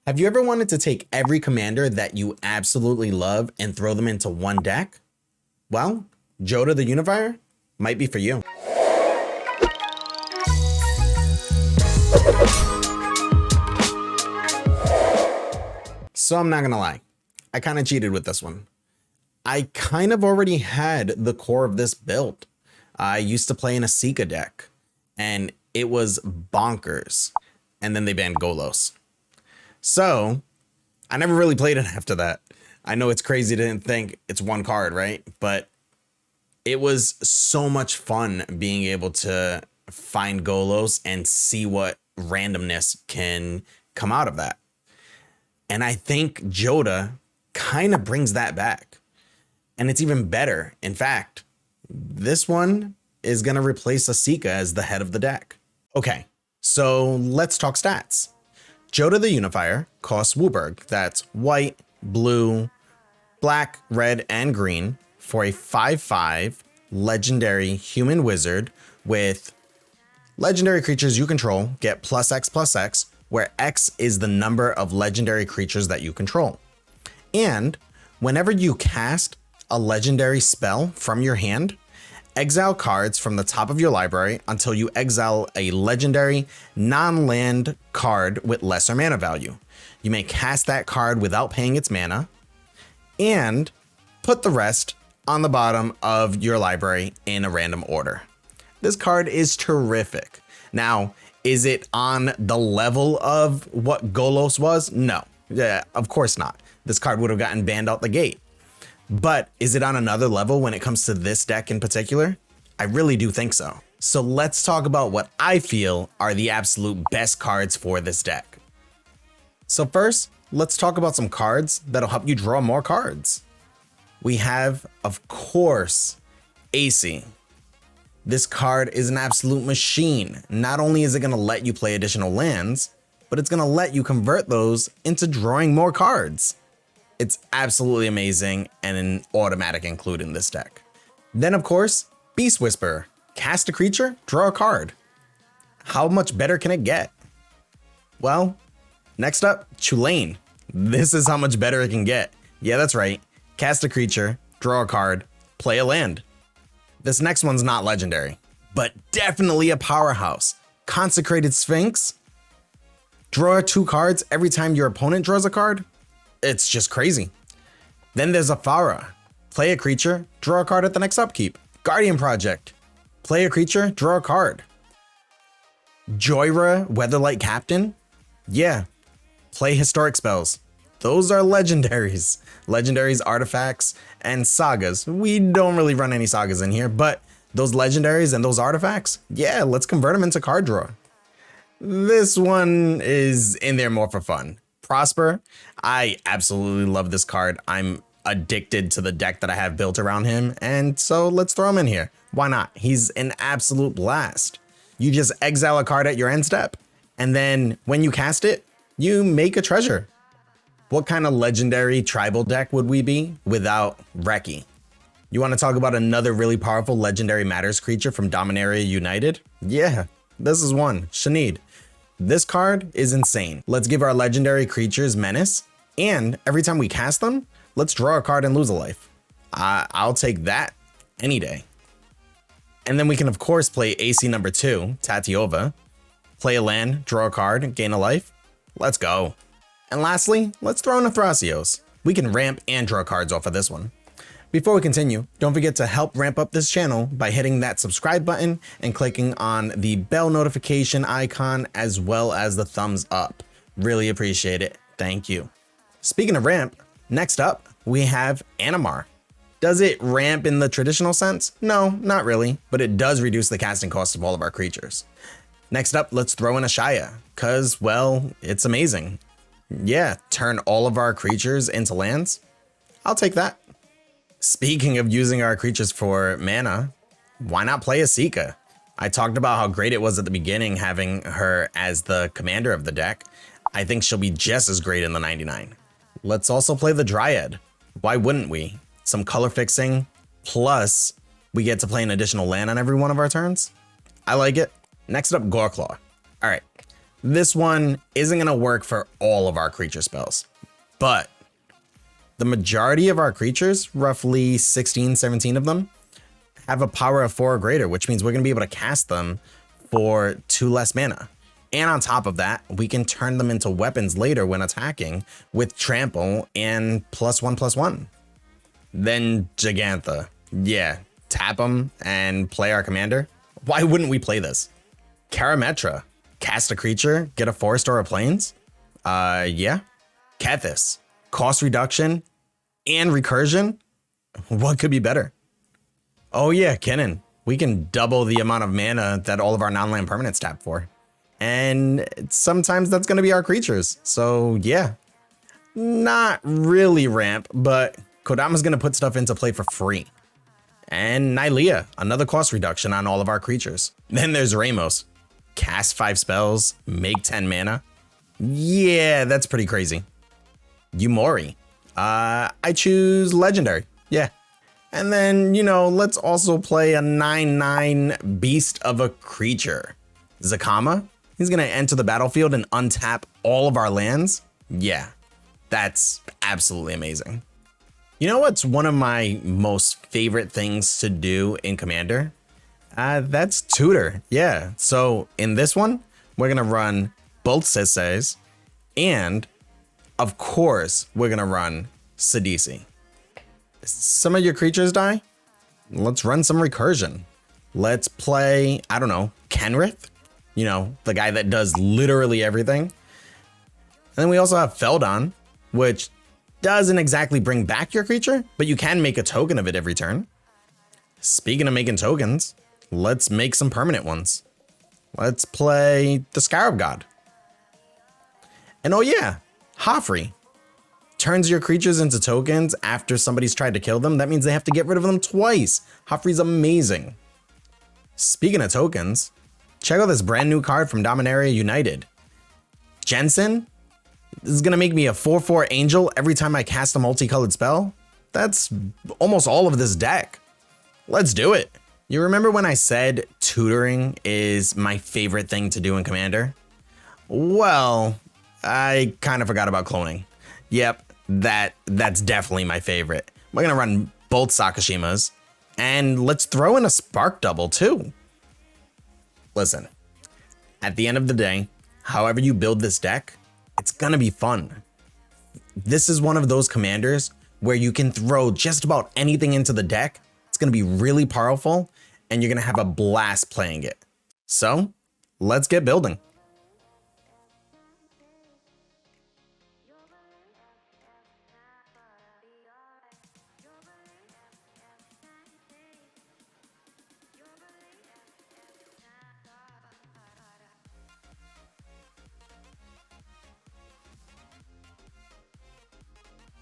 Have you ever wanted to take every commander that you absolutely love and throw them into one deck? Well, Jodah the Unifier might be for you. So I'm not gonna lie, I kind of cheated with this one. I kind of already had the core of this build. I used to play in a Sika deck and it was bonkers. And then they banned Golos. So I never really played it after that. I know it's crazy to think it's one card, right? But it was so much fun being able to find Golos and see what randomness can come out of that. And I think Jodah kind of brings that back. And it's even better. In fact, this one is going to replace Asika as the head of the deck. Okay, so let's talk stats. Jodah the Unifier costs Wooburg. That's white, blue, black, red, and green for a 5/5 legendary human wizard with legendary creatures you control get +X/+X, where X is the number of legendary creatures that you control. And whenever you cast a legendary spell from your hand, exile cards from the top of your library until you exile a legendary non-land card with lesser mana value. You may cast that card without paying its mana and put the rest on the bottom of your library in a random order. This card is terrific. Now, is it on the level of what Golos was? No, yeah, of course not. This card would have gotten banned out the gate. But is it on another level when it comes to this deck in particular? I really do think so. So let's talk about what I feel are the absolute best cards for this deck. So first, let's talk about some cards that'll help you draw more cards. We have, of course, AC. This card is an absolute machine. Not only is it going to let you play additional lands, but it's going to let you convert those into drawing more cards. It's absolutely amazing and an automatic include in this deck. Then, of course, Beast Whisperer. Cast a creature, draw a card. How much better can it get? Well, next up, Tulane. This is how much better it can get. Yeah, that's right. Cast a creature, draw a card, play a land. This next one's not legendary, but definitely a powerhouse. Consecrated Sphinx. Draw 2 cards every time your opponent draws a card. It's just crazy. Then there's Afara. Play a creature, draw a card at the next upkeep. Guardian Project. Play a creature, draw a card. Joira, Weatherlight Captain. Yeah, play historic spells. Those are legendaries. Legendaries, artifacts, and sagas. We don't really run any sagas in here, but those legendaries and those artifacts, yeah, let's convert them into card draw. This one is in there more for fun. Prosper. I absolutely love this card. I'm addicted to the deck that I have built around him, and so let's throw him in here. Why not? He's an absolute blast. You just exile a card at your end step, and then when you cast it, you make a treasure. What kind of legendary tribal deck would we be without Reki? You want to talk about another really powerful legendary matters creature from Dominaria United? Yeah, this is one, Shanid. This card is insane. Let's give our legendary creatures menace, and every time we cast them, let's draw a card and lose a life. I'll take that any day. And then we can of course play AC number 2, Tatiova. Play a land, draw a card, gain a life. Let's go. And lastly, let's throw in a Thrasios. We can ramp and draw cards off of this one. Before we continue, don't forget to help ramp up this channel by hitting that subscribe button and clicking on the bell notification icon as well as the thumbs up. Really appreciate it. Thank you. Speaking of ramp, next up, we have Animar. Does it ramp in the traditional sense? No, not really, but it does reduce the casting cost of all of our creatures. Next up, let's throw in Ashaya, cause, well, it's amazing. Yeah, turn all of our creatures into lands. I'll take that. Speaking of using our creatures for mana, why not play Asika? I talked about how great it was at the beginning having her as the commander of the deck. I think she'll be just as great in the 99. Let's also play the Dryad. Why wouldn't we? Some color fixing, plus we get to play an additional land on every one of our turns. I like it. Next up, Goreclaw. All right, This one isn't going to work for all of our creature spells, but the majority of our creatures, roughly 16, 17 of them, have a power of 4 or greater, which means we're going to be able to cast them for 2 less mana. And on top of that, we can turn them into weapons later when attacking with trample and +1/+1. Then Gigantha. Yeah, tap them and play our commander. Why wouldn't we play this? Karametra. Cast a creature, get a forest or a plains? Yeah. Kethis. Cost reduction and recursion? What could be better? Oh yeah, Kennen. We can double the amount of mana that all of our non-land permanents tap for. And sometimes that's going to be our creatures. So yeah, not really ramp, but Kodama's going to put stuff into play for free. And Nylea, another cost reduction on all of our creatures. Then there's Ramos. Cast 5 spells, make 10 mana. Yeah, that's pretty crazy. Yumori. I choose legendary. Yeah. And then, let's also play a 9/9 beast of a creature. Zakama. He's going to enter the battlefield and untap all of our lands. Yeah, that's absolutely amazing. You know what's one of my most favorite things to do in Commander? That's tutor. Yeah. So in this one, we're going to run both Sisseis, and of course, we're going to run Sidisi. Some of your creatures die? Let's run some recursion. Let's play, I don't know, Kenrith? The guy that does literally everything. And then we also have Feldon, which doesn't exactly bring back your creature, but you can make a token of it every turn. Speaking of making tokens, let's make some permanent ones. Let's play the Scarab God. And oh yeah, Joffrey. Turns your creatures into tokens after somebody's tried to kill them. That means they have to get rid of them twice. Joffrey's amazing. Speaking of tokens, check out this brand new card from Dominaria United. Jensen. This is going to make me a 4/4 angel every time I cast a multicolored spell. That's almost all of this deck. Let's do it. You remember when I said tutoring is my favorite thing to do in Commander? Well, I kind of forgot about cloning. Yep, that's definitely my favorite. We're going to run both Sakashimas, and let's throw in a Spark Double too. Listen, at the end of the day, however you build this deck, it's gonna be fun. This is one of those commanders where you can throw just about anything into the deck. It's gonna be really powerful, and you're gonna have a blast playing it. So let's get building.